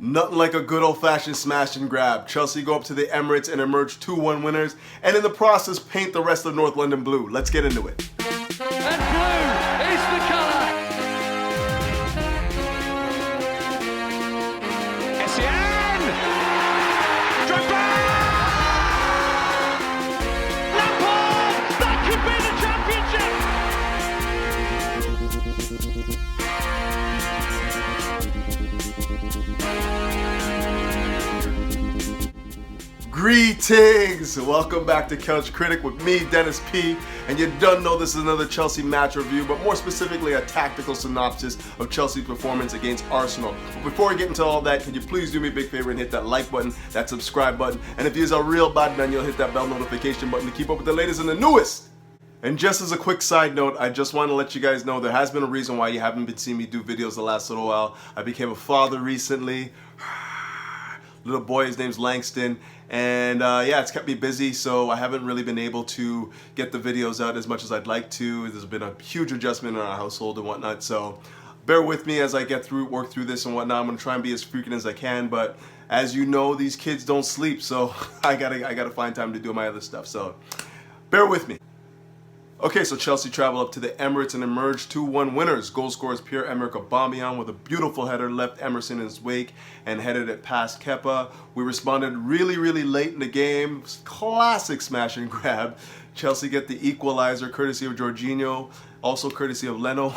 Nothing like a good old-fashioned smash and grab. Chelsea go up to the Emirates and emerge 2-1 winners, and in the process paint the rest of North London blue. Let's get into it. And blue is the colour. Essien! Drogba! Lampard! That could be the championship! Greetings! Welcome back to Couch Critic with me, Dennis P. And you done know this is another Chelsea match review, but more specifically a tactical synopsis of Chelsea's performance against Arsenal. But before we get into all that, could you please do me a big favor and hit that like button, that subscribe button, and if you're a real bad man, you'll hit that bell notification button to keep up with the latest and the newest. And just as a quick side note, I just want to let you guys know there has been a reason why you haven't been seeing me do videos the last little while. I became a father recently. Little boy, his name's Langston, and yeah, it's kept me busy, so I haven't really been able to get the videos out as much as I'd like to. There's been a huge adjustment in our household and whatnot, so bear with me as I work through this and whatnot. I'm gonna try and be as frequent as I can, but as you know, these kids don't sleep, so I gotta find time to do my other stuff, so bear with me. Okay, so Chelsea travel up to the Emirates and emerge 2-1 winners. Goal scorers Pierre-Emerick Aubameyang with a beautiful header left Emerson in his wake and headed it past Kepa. We responded really late in the game. Classic smash and grab. Chelsea get the equalizer courtesy of Jorginho, also courtesy of Leno.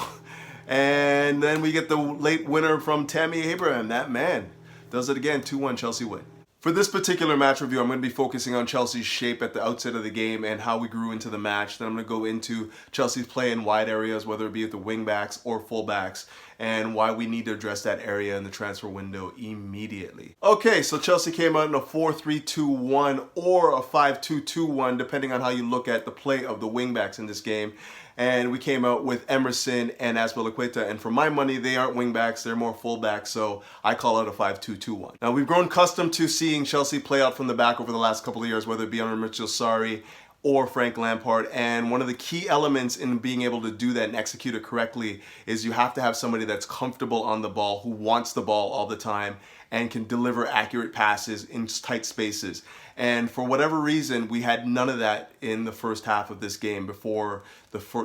And then we get the late winner from Tammy Abraham. That man does it again. 2-1 Chelsea win. For this particular match review, I'm going to be focusing on Chelsea's shape at the outset of the game and how we grew into the match. Then I'm going to go into Chelsea's play in wide areas, whether it be with the wing backs or full backs, and why we need to address that area in the transfer window immediately. Okay, so Chelsea came out in a 4-3-2-1 or a 5-2-2-1, depending on how you look at the play of the wing backs in this game. And we came out with Emerson and Azpilicueta, and for my money, they aren't wingbacks, they're more fullbacks, so I call it a 5-2-2-1. Now, we've grown accustomed to seeing Chelsea play out from the back over the last couple of years, whether it be under Mitchell Sarri or Frank Lampard, and one of the key elements in being able to do that and execute it correctly is you have to have somebody that's comfortable on the ball, who wants the ball all the time, and can deliver accurate passes in tight spaces. And for whatever reason, we had none of that in the first half of this game before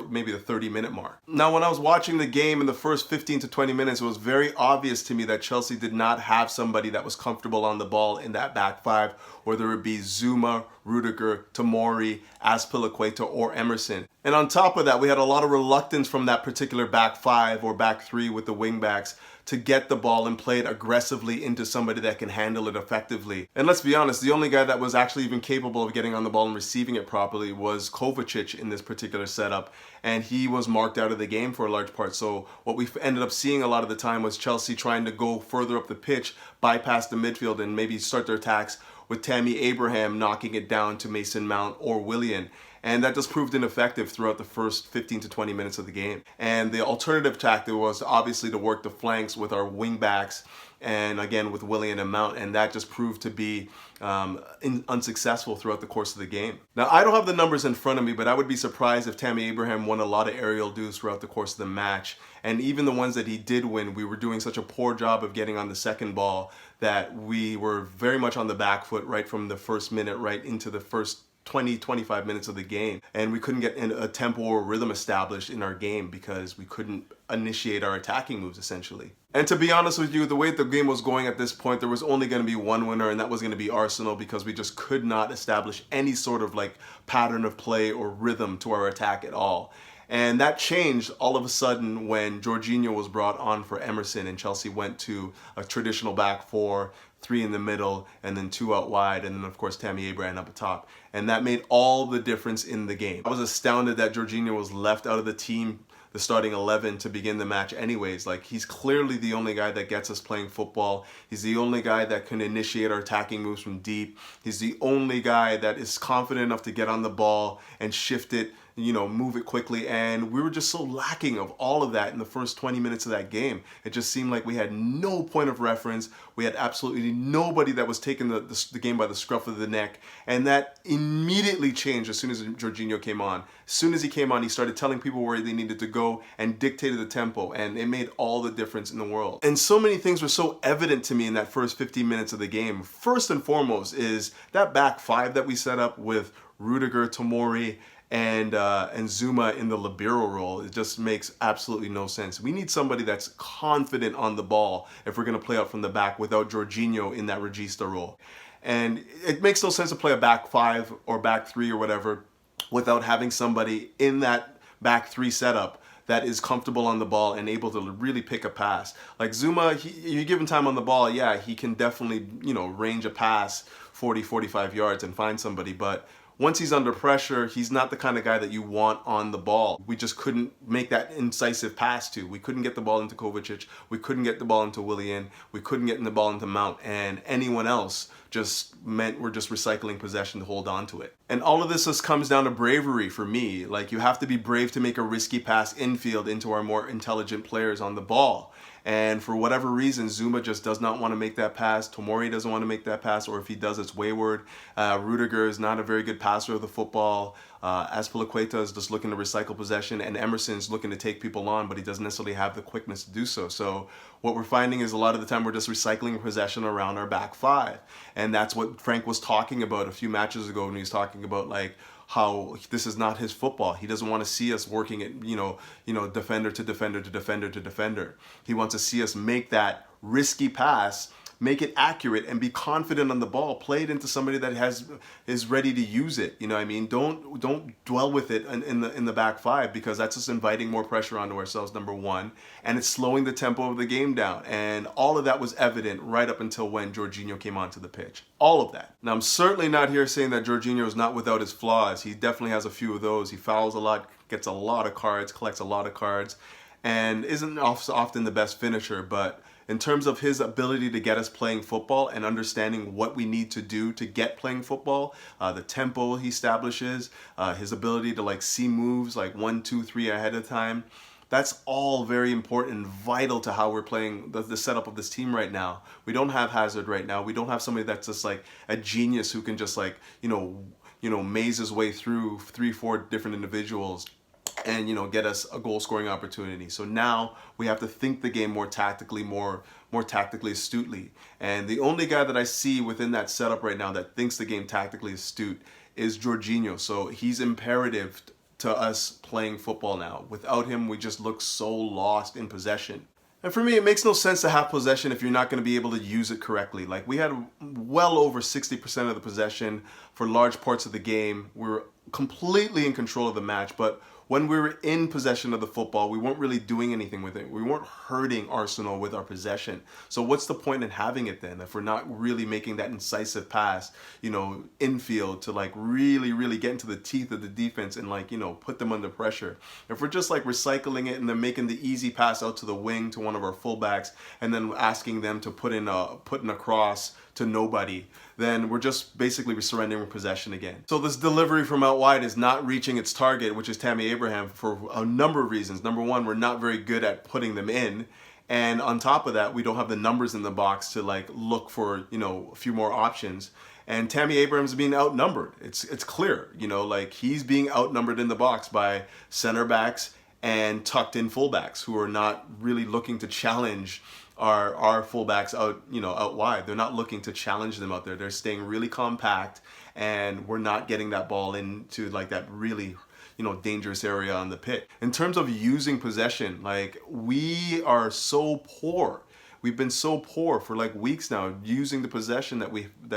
maybe the 30-minute mark. Now, when I was watching the game in the first 15 to 20 minutes, it was very obvious to me that Chelsea did not have somebody that was comfortable on the ball in that back five, whether it be Zuma, Rudiger, Tomori, Azpilicueta, or Emerson. And on top of that, we had a lot of reluctance from that particular back five or back three with the wing backs to get the ball and play it aggressively into somebody that can handle it effectively. And let's be honest, the only guy that was actually even capable of getting on the ball and receiving it properly was Kovacic in this particular setup, and he was marked out of the game for a large part. So what we ended up seeing a lot of the time was Chelsea trying to go further up the pitch, bypass the midfield, and maybe start their attacks with Tammy Abraham knocking it down to Mason Mount or Willian. And that just proved ineffective throughout the first 15 to 20 minutes of the game. And the alternative tactic was obviously to work the flanks with our wing backs, and again with Willian and Mount, and that just proved to be unsuccessful throughout the course of the game. Now, I don't have the numbers in front of me, but I would be surprised if Tammy Abraham won a lot of aerial duels throughout the course of the match. And even the ones that he did win, we were doing such a poor job of getting on the second ball that we were very much on the back foot right from the first minute right into the first 20-25 minutes of the game, and we couldn't get a tempo or rhythm established in our game because we couldn't initiate our attacking moves essentially. And to be honest with you, the way the game was going at this point, there was only going to be one winner, and that was going to be Arsenal, because we just could not establish any sort of pattern of play or rhythm to our attack at all. And that changed all of a sudden when Jorginho was brought on for Emerson and Chelsea went to a traditional back four, three in the middle, and then two out wide, and then of course Tammy Abraham up top. And that made all the difference in the game. I was astounded that Jorginho was left out of the team, the starting 11, to begin the match anyways. He's clearly the only guy that gets us playing football. He's the only guy that can initiate our attacking moves from deep. He's the only guy that is confident enough to get on the ball and shift it move it quickly, and we were just so lacking of all of that in the first 20 minutes of that game. It just seemed like we had no point of reference. We had absolutely nobody that was taking the game by the scruff of the neck, and that immediately changed as soon as Jorginho came on. As soon as he came on, he started telling people where they needed to go and dictated the tempo, and it made all the difference in the world. And so many things were so evident to me in that first 15 minutes of the game. First and foremost is that back five that we set up with Rudiger, Tomori, and Zuma in the libero role. It just makes absolutely no sense. We need somebody that's confident on the ball if we're going to play out from the back without Jorginho in that regista role. And it makes no sense to play a back five or back three or whatever without having somebody in that back three setup that is comfortable on the ball and able to really pick a pass. Like Zuma, you give him time on the ball, yeah, he can definitely, range a pass 40, 45 yards and find somebody, but once he's under pressure, he's not the kind of guy that you want on the ball. We just couldn't make that incisive pass to. We couldn't get the ball into Kovacic. We couldn't get the ball into Willian. We couldn't get the ball into Mount. And anyone else just meant we're just recycling possession to hold on to it. And all of this just comes down to bravery for me. Like, you have to be brave to make a risky pass infield into our more intelligent players on the ball. And for whatever reason, Zuma just does not want to make that pass. Tomori doesn't want to make that pass, or if he does, it's wayward. Rudiger is not a very good passer of the football. Azpilicueta is just looking to recycle possession, and Emerson's looking to take people on, but he doesn't necessarily have the quickness to do so. So what we're finding is a lot of the time we're just recycling possession around our back five. And that's what Frank was talking about a few matches ago when he was talking about, like, how this is not his football. He doesn't want to see us working at, defender to defender to defender to defender. He wants to see us make that risky pass, make it accurate, and be confident on the ball. Play it into somebody that is ready to use it. You know what I mean? Don't dwell with it in the back five, because that's just inviting more pressure onto ourselves, number one, and it's slowing the tempo of the game down. And all of that was evident right up until when Jorginho came onto the pitch. All of that. Now, I'm certainly not here saying that Jorginho is not without his flaws. He definitely has a few of those. He fouls a lot, gets a lot of cards, collects a lot of cards, and isn't often the best finisher, but in terms of his ability to get us playing football and understanding what we need to do to get playing football, the tempo he establishes, his ability to see moves 1, 2, 3 ahead of time, that's all very important and vital to how we're playing the setup of this team right now. We don't have Hazard right now. We don't have somebody that's just a genius who can just maze his way through 3, 4 different individuals and get us a goal scoring opportunity. So now we have to think the game more tactically, more tactically astutely. And the only guy that I see within that setup right now that thinks the game tactically astute is Jorginho. So he's imperative to us playing football now. Without him, we just look so lost in possession. And for me, it makes no sense to have possession if you're not going to be able to use it correctly. We had well over 60% of the possession for large parts of the game. We were completely in control of the match, but when we were in possession of the football, we weren't really doing anything with it. We weren't hurting Arsenal with our possession. So what's the point in having it then if we're not really making that incisive pass, infield to really, really get into the teeth of the defense and put them under pressure? If we're just recycling it and then making the easy pass out to the wing to one of our fullbacks and then asking them to put in a cross to nobody, then we're just basically surrendering possession again. So this delivery from out wide is not reaching its target, which is Tammy Abraham, for a number of reasons. Number one, we're not very good at putting them in. And on top of that, we don't have the numbers in the box to look for, a few more options. And Tammy Abraham's being outnumbered. It's clear, he's being outnumbered in the box by center backs and tucked in fullbacks who are not really looking to challenge our fullbacks out wide. They're not looking to challenge them out there. They're staying really compact, and we're not getting that ball into that really dangerous area on the pitch. In terms of using possession, we are so poor. We've been so poor for weeks now using the possession that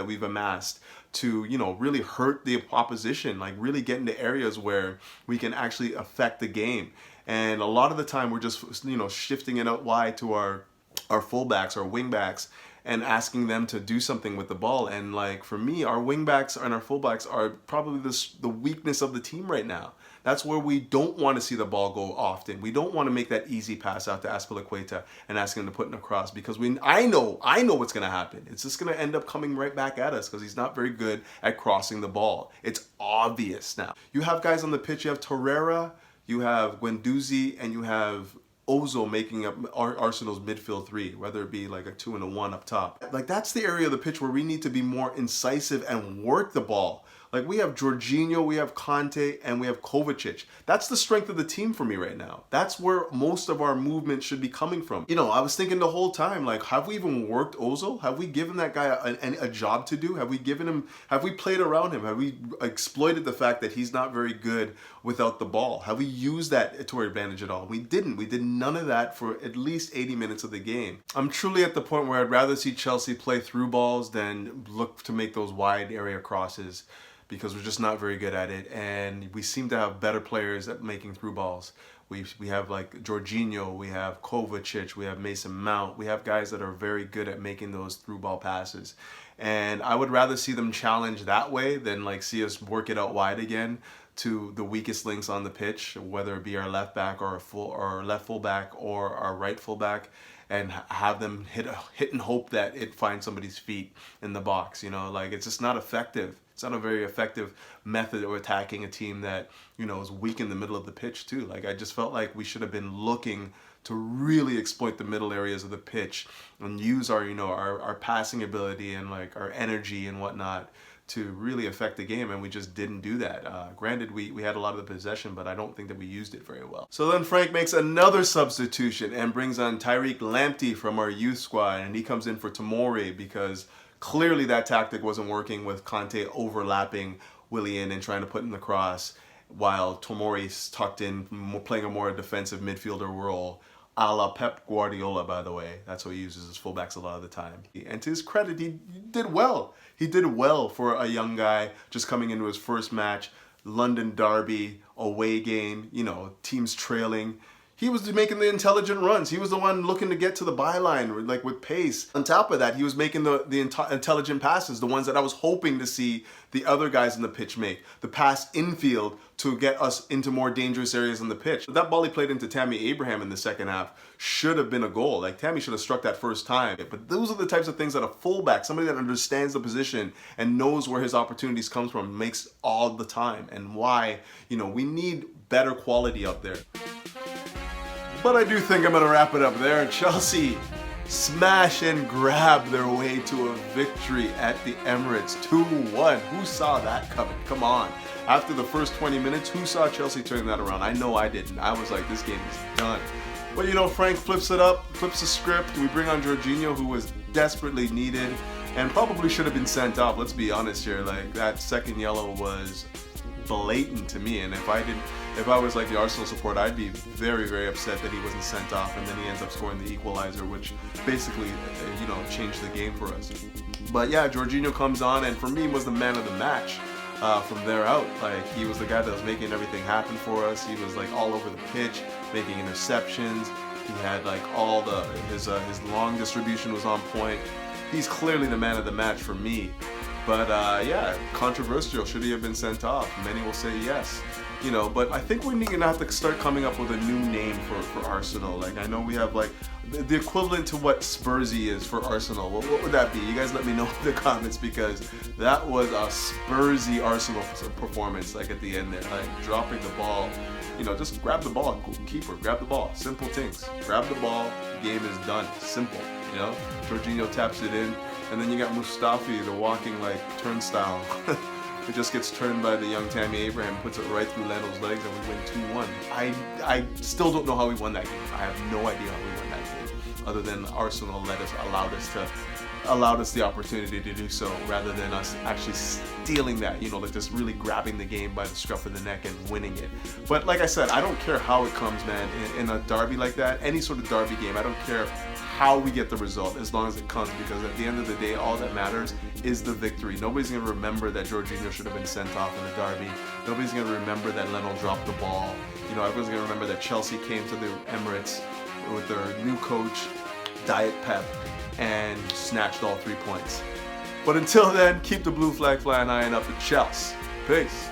we've amassed to really hurt the opposition, really get into areas where we can actually affect the game. And a lot of the time we're just shifting it out wide to our fullbacks, our wingbacks, and asking them to do something with the ball. And for me, our wingbacks and our fullbacks are probably the weakness of the team right now. That's where we don't want to see the ball go often. We don't want to make that easy pass out to Azpilicueta and ask him to put it across, because I know what's going to happen. It's just going to end up coming right back at us because he's not very good at crossing the ball. It's obvious now. You have guys on the pitch. You have Torreira, you have Guendouzi, and you have Ozil making up Arsenal's midfield three, whether it be like a 2 and a 1 up top. Like, that's the area of the pitch where we need to be more incisive and work the ball. Like, we have Jorginho, we have Conte, and we have Kovacic. That's the strength of the team for me right now. That's where most of our movement should be coming from. You know, I was thinking the whole time, like, have we even worked Ozil? Have we given that guy a job to do? Have we played around him? Have we exploited the fact that he's not very good without the ball? Have we used that to our advantage at all? We didn't. We did none of that for at least 80 minutes of the game. I'm truly at the point where I'd rather see Chelsea play through balls than look to make those wide area crosses, because we're just not very good at it, and we seem to have better players at making through balls. We have like Jorginho, we have Kovacic, we have Mason Mount, we have guys that are very good at making those through ball passes. And I would rather see them challenge that way than like see us work it out wide again to the weakest links on the pitch, whether it be our left back or our left full back or our right full back, and have them hit and hope that it finds somebody's feet in the box. You know, like, it's just not effective. It's not a very effective method of attacking a team that, you know, is weak in the middle of the pitch too. Like, I just felt like we should have been looking to really exploit the middle areas of the pitch and use our, you know, our passing ability and like our energy and whatnot to really affect the game, and we just didn't do that. Granted, we had a lot of the possession, but I don't think that we used it very well. So then Frank makes another substitution and brings on Tariq Lamptey from our youth squad, and he comes in for Tomori because clearly that tactic wasn't working with Conte overlapping Willian and trying to put in the cross, while Tomori's tucked in, playing a more defensive midfielder role, a la Pep Guardiola, by the way. That's what he uses as fullbacks a lot of the time. And to his credit, he did well. He did well for a young guy just coming into his first match, London derby, away game, you know, teams trailing. He was making the intelligent runs. He was the one looking to get to the byline, like, with pace. On top of that, he was making the intelligent passes, the ones that I was hoping to see the other guys in the pitch make. The pass infield to get us into more dangerous areas on the pitch. That ball he played into Tammy Abraham in the second half should have been a goal. Like, Tammy should have struck that first time. But those are the types of things that a fullback, somebody that understands the position and knows where his opportunities come from, makes all the time. And why, you know, we need better quality out there. But I do think I'm going to wrap it up there. Chelsea smash and grab their way to a victory at the Emirates, 2-1. Who saw that coming? Come on. After the first 20 minutes, who saw Chelsea turn that around? I know I didn't. I was like, this game is done. But, you know, Frank flips it up, flips the script. We bring on Jorginho, who was desperately needed and probably should have been sent off. Let's be honest here. Like, that second yellow was blatant to me, and if I was like the Arsenal supporter, I'd be very, very upset that he wasn't sent off, and then he ends up scoring the equalizer, which basically, you know, changed the game for us. But yeah, Jorginho comes on, and for me was the man of the match from there out. Like, he was the guy that was making everything happen for us. He was like all over the pitch, making interceptions. He had like all his long distribution was on point. He's clearly the man of the match for me. But yeah, controversial. Should he have been sent off? Many will say yes. You know, but I think we're gonna have to start coming up with a new name for Arsenal. Like, I know we have like the equivalent to what Spursy is for Arsenal. What would that be? You guys let me know in the comments, because that was a Spursy Arsenal performance. Like, at the end there, like dropping the ball. You know, just grab the ball, keeper, grab the ball. Simple things. Grab the ball, game is done. Simple. You know, Jorginho taps it in, and then you got Mustafi, the walking like turnstile. It just gets turned by the young Tammy Abraham, puts it right through Leno's legs, and we win 2-1. I still don't know how we won that game. I have no idea how we won that game, other than Arsenal allowed us the opportunity to do so, rather than us actually stealing that, you know, like just really grabbing the game by the scruff of the neck and winning it. But like I said, I don't care how it comes, man. In a derby like that, any sort of derby game, I don't care how we get the result, as long as it comes, because at the end of the day, all that matters is the victory. Nobody's going to remember that Jorginho should have been sent off in the derby. Nobody's going to remember that Leno dropped the ball. You know, everyone's going to remember that Chelsea came to the Emirates with their new coach, Diet Pep, and snatched all 3 points. But until then, keep the blue flag flying high and up at Chelsea. Peace.